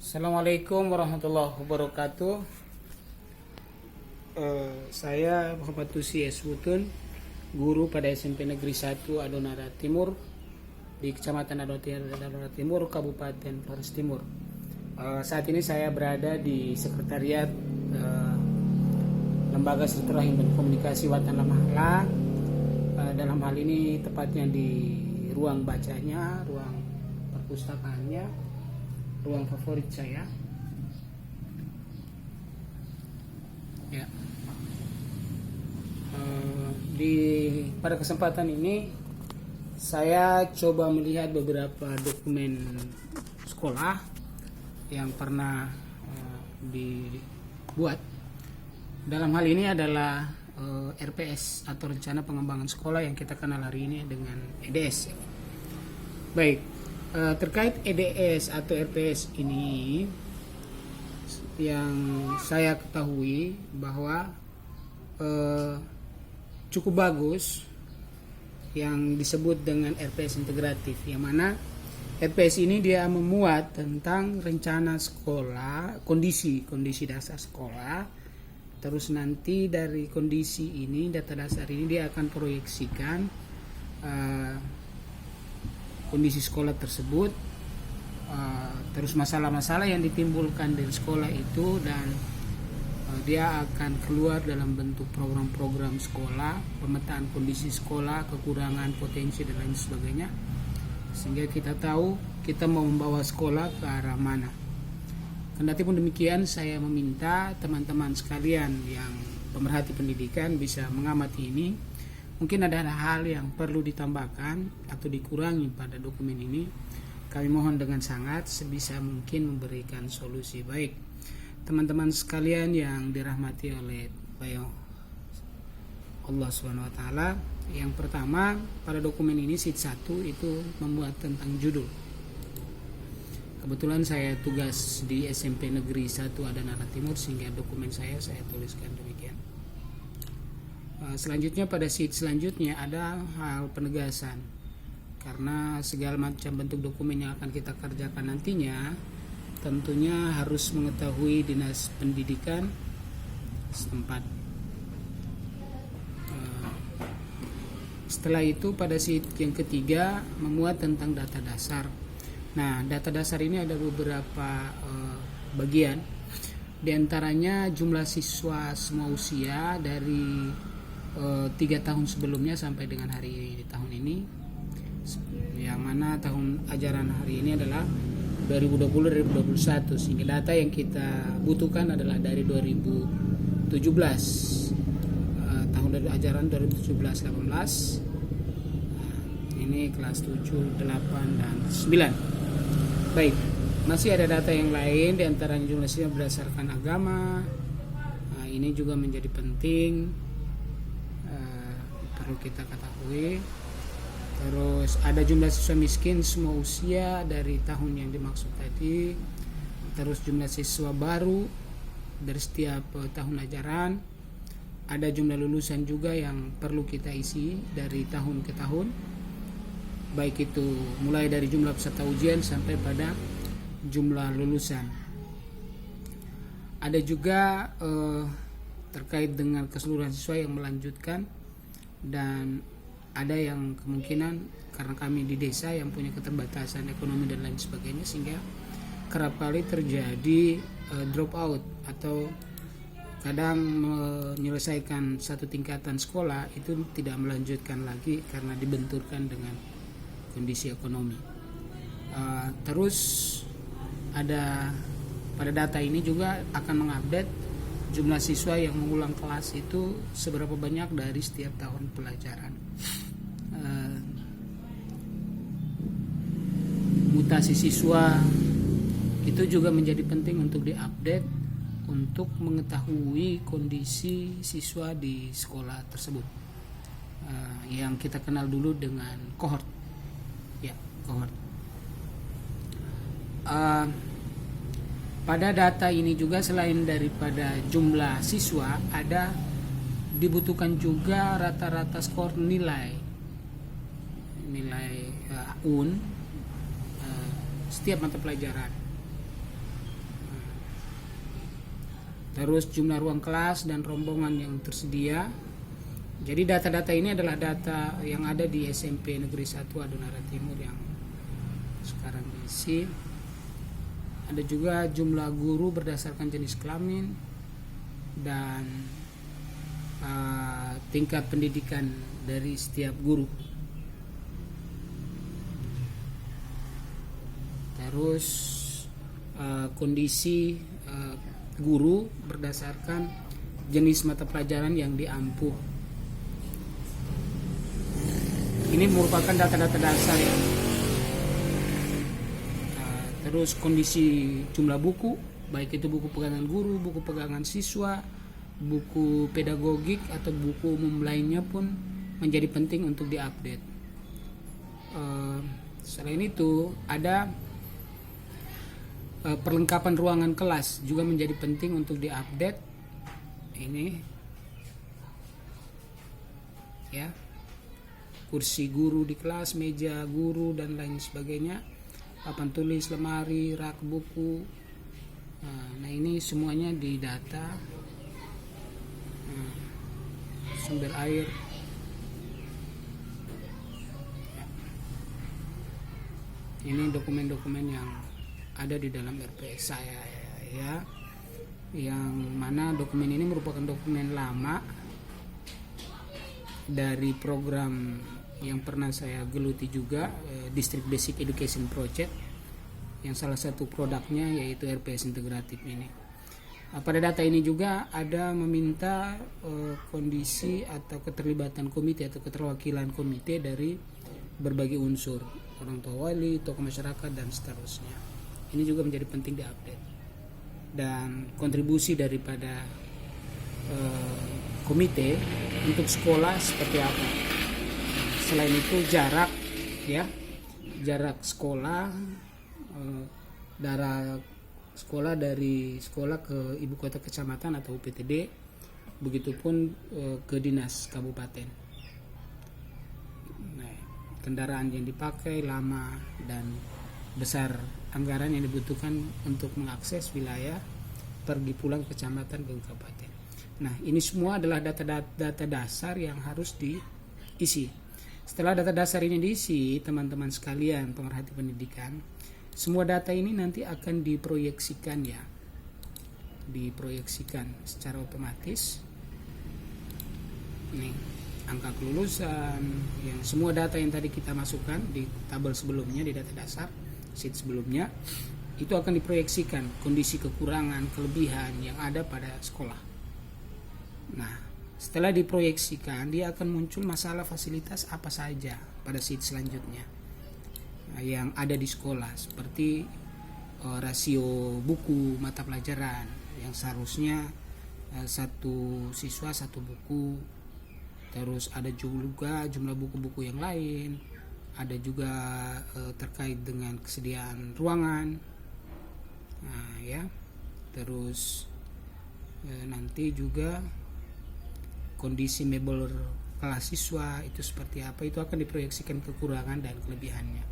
Assalamualaikum warahmatullahi wabarakatuh. Saya Muhammad Tusi S. Butun, guru pada SMP Negeri 1 Adonara Timur di Kecamatan Adonara Timur, Kabupaten Flores Timur. Saat ini saya berada di Sekretariat Lembaga Silaturahim dan Komunikasi Watan Lamahala. Dalam hal ini tepatnya di ruang bacanya, ruang perpustakaannya, ruang favorit saya. Ya. Pada kesempatan ini saya coba melihat beberapa dokumen sekolah yang pernah dibuat. Dalam hal ini adalah RPS atau Rencana Pengembangan Sekolah yang kita kenal hari ini dengan EDS. Baik, terkait EDS atau RPS ini, yang saya ketahui bahwa cukup bagus yang disebut dengan RPS integratif, yang mana RPS ini dia memuat tentang rencana sekolah, kondisi dasar sekolah. Terus nanti dari kondisi ini, data dasar ini dia akan proyeksikan kondisi sekolah tersebut, terus masalah-masalah yang ditimbulkan dari sekolah itu, dan dia akan keluar dalam bentuk program-program sekolah, pemetaan kondisi sekolah, kekurangan, potensi dan lain sebagainya, sehingga kita tahu kita mau membawa sekolah ke arah mana. Kendati pun demikian, saya meminta teman-teman sekalian yang pemerhati pendidikan bisa mengamati ini. Mungkin ada hal yang perlu ditambahkan atau dikurangi pada dokumen ini. Kami mohon dengan sangat sebisa mungkin memberikan solusi. Baik, teman-teman sekalian yang dirahmati oleh Allah SWT. Yang pertama, pada dokumen ini sheet 1 itu membuat tentang judul. Kebetulan saya tugas di SMP Negeri 1 Adonara Timur, sehingga dokumen saya tuliskan demikian. Selanjutnya pada sheet selanjutnya ada hal penegasan, karena segala macam bentuk dokumen yang akan kita kerjakan nantinya tentunya harus mengetahui dinas pendidikan setempat. Setelah itu pada sheet yang ketiga memuat tentang data dasar. Nah, data dasar ini ada beberapa bagian. Di antaranya jumlah siswa semua usia dari 3 tahun sebelumnya sampai dengan hari tahun ini, yang mana tahun ajaran hari ini adalah 2020-2021, sehingga data yang kita butuhkan adalah dari 2017, tahun ajaran 2017-18. Ini kelas 7, 8, dan 9. Baik, masih ada data yang lain, di antaranya jumlah siswa berdasarkan agama. Nah, ini juga menjadi penting, perlu kita ketahui. Terus ada jumlah siswa miskin semua usia dari tahun yang dimaksud tadi. Terus jumlah siswa baru dari setiap tahun ajaran. Ada jumlah lulusan juga yang perlu kita isi dari tahun ke tahun, baik itu mulai dari jumlah peserta ujian sampai pada jumlah lulusan. Ada juga terkait dengan keseluruhan siswa yang melanjutkan, dan ada yang kemungkinan karena kami di desa yang punya keterbatasan ekonomi dan lain sebagainya, sehingga kerap kali terjadi drop out, atau kadang menyelesaikan satu tingkatan sekolah itu tidak melanjutkan lagi karena dibenturkan dengan kondisi ekonomi. Terus ada pada data ini juga akan mengupdate jumlah siswa yang mengulang kelas itu seberapa banyak dari setiap tahun pelajaran. Mutasi siswa itu juga menjadi penting untuk diupdate untuk mengetahui kondisi siswa di sekolah tersebut, yang kita kenal dulu dengan cohort. Ya, cohort. Pada data ini juga selain daripada jumlah siswa, ada dibutuhkan juga rata-rata skor nilai UN setiap mata pelajaran. terus jumlah ruang kelas dan rombongan yang tersedia. Jadi data-data ini adalah data yang ada di SMP Negeri 1 Adonara Timur yang sekarang diisi. Ada juga jumlah guru berdasarkan jenis kelamin dan tingkat pendidikan dari setiap guru. Terus kondisi guru berdasarkan jenis mata pelajaran yang diampu. Ini merupakan data-data dasar ya. Terus kondisi jumlah buku, baik itu buku pegangan guru, buku pegangan siswa, buku pedagogik atau buku umum lainnya pun menjadi penting untuk diupdate. Selain itu ada perlengkapan ruangan kelas juga menjadi penting untuk diupdate. Ini ya, kursi guru di kelas, meja guru dan lain sebagainya, papan tulis, lemari, rak buku. Nah ini semuanya didata. Sumber air. Ini dokumen-dokumen yang ada di dalam RPS saya ya, yang mana dokumen ini merupakan dokumen lama dari program yang pernah saya geluti juga, District Basic Education Project, yang salah satu produknya yaitu RPS integratif ini. Pada data ini juga ada meminta kondisi atau keterlibatan komite atau keterwakilan komite dari berbagai unsur, orang tua wali, tokoh masyarakat dan seterusnya. Ini juga menjadi penting diupdate. Dan kontribusi daripada komite untuk sekolah seperti apa. Selain itu jarak ya, jarak sekolah, dari sekolah ke ibu kota kecamatan atau UPTD, begitupun ke dinas kabupaten. Nah, kendaraan yang dipakai, lama dan besar anggaran yang dibutuhkan untuk mengakses wilayah pergi pulang kecamatan ke kabupaten. Nah, ini semua adalah data dasar yang harus diisi. Setelah data dasar ini diisi, teman-teman sekalian pemerhati pendidikan, semua data ini nanti akan diproyeksikan ya, diproyeksikan secara otomatis. Nih, angka kelulusan, yang semua data yang tadi kita masukkan di tabel sebelumnya, di data dasar sheet sebelumnya, itu akan diproyeksikan kondisi kekurangan, kelebihan yang ada pada sekolah. Nah, setelah diproyeksikan, dia akan muncul masalah fasilitas apa saja pada sheet selanjutnya yang ada di sekolah, seperti rasio buku mata pelajaran yang seharusnya satu siswa satu buku. Terus ada juga jumlah buku-buku yang lain, ada juga terkait dengan kesediaan ruangan. Nah, ya. Terus nanti juga kondisi mebel kelas siswa itu seperti apa, itu akan diproyeksikan kekurangan dan kelebihannya.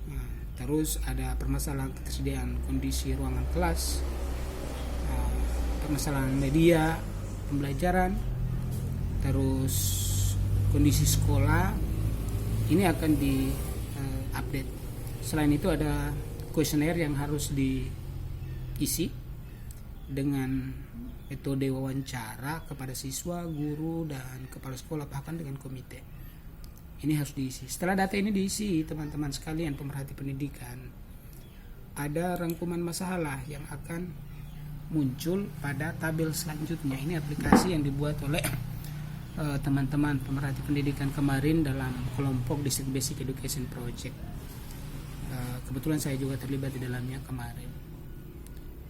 Nah, terus ada permasalahan ketersediaan kondisi ruangan kelas, permasalahan media pembelajaran, terus kondisi sekolah, ini akan di-update. Selain itu ada kuesioner yang harus diisi dengan metode wawancara kepada siswa, guru, dan kepala sekolah, bahkan dengan komite. Ini harus diisi. Setelah data ini diisi, teman-teman sekalian pemerhati pendidikan, ada rangkuman masalah yang akan muncul pada tabel selanjutnya. Ini aplikasi yang dibuat oleh teman-teman pemerhati pendidikan kemarin dalam kelompok District Basic Education Project. Kebetulan saya juga terlibat di dalamnya kemarin.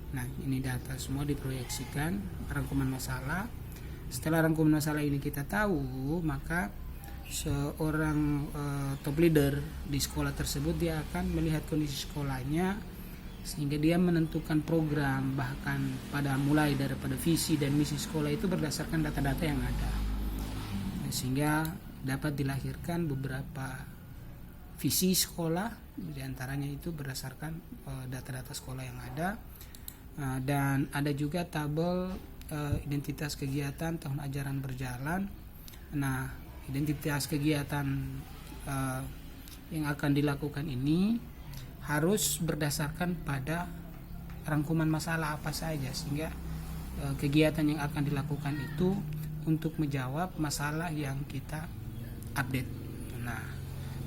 Nah, ini data semua diproyeksikan, rangkuman masalah. Setelah rangkuman masalah ini kita tahu, maka seorang top leader di sekolah tersebut dia akan melihat kondisi sekolahnya sehingga dia menentukan program, bahkan pada mulai daripada visi dan misi sekolah itu berdasarkan data-data yang ada. Sehingga dapat dilahirkan beberapa visi sekolah, diantaranya itu berdasarkan data-data sekolah yang ada. Dan ada juga tabel identitas kegiatan tahun ajaran berjalan. Nah, identitas kegiatan yang akan dilakukan ini harus berdasarkan pada rangkuman masalah apa saja, sehingga kegiatan yang akan dilakukan itu untuk menjawab masalah yang kita update. Nah,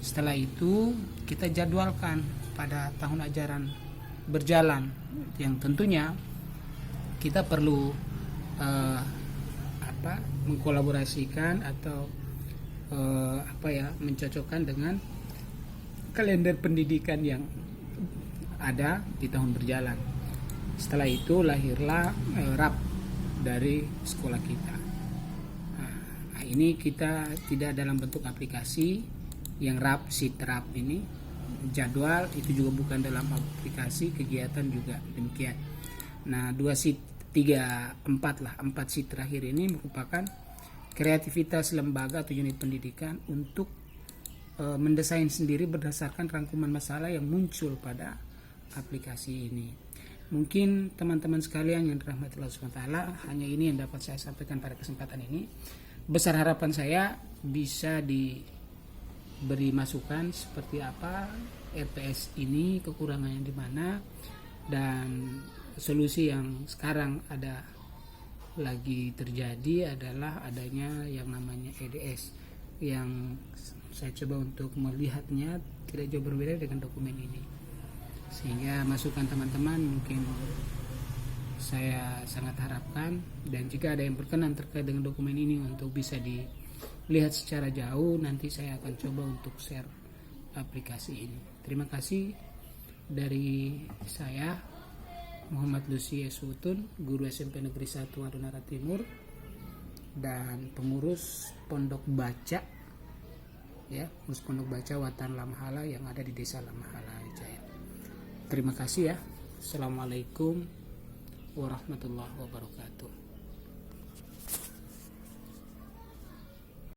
setelah itu kita jadwalkan pada tahun ajaran berjalan, yang tentunya kita perlu mengkolaborasikan atau mencocokkan dengan kalender pendidikan yang ada di tahun berjalan. Setelah itu lahirlah RAP dari sekolah kita. Nah, ini kita tidak dalam bentuk aplikasi. Yang RAP, sheet RAP ini jadwal itu juga bukan dalam aplikasi, kegiatan juga demikian. Nah, 2 sheet, 3, 4 lah, 4 sheet terakhir ini merupakan kreativitas lembaga atau unit pendidikan untuk mendesain sendiri berdasarkan rangkuman masalah yang muncul pada aplikasi ini. Mungkin teman-teman sekalian yang dirahmati Allah SWT, hanya ini yang dapat saya sampaikan pada kesempatan ini. Besar harapan saya bisa diberi masukan seperti apa RPS ini, kekurangannya di mana, dan solusi yang sekarang ada lagi terjadi adalah adanya yang namanya EDS, yang saya coba untuk melihatnya tidak jauh berbeda dengan dokumen ini, sehingga masukan teman-teman mungkin saya sangat harapkan, dan jika ada yang berkenan terkait dengan dokumen ini untuk bisa dilihat secara jauh, nanti saya akan coba untuk share aplikasi ini. Terima kasih dari saya, Muhammad Lucy Esutun, guru SMP Negeri 1 Adonara Timur dan pengurus Pondok Baca, ya, pengurus Pondok Baca Watan Lamhala yang ada di Desa Lamhala Jaya. Terima kasih ya. Assalamualaikum warahmatullahi wabarakatuh.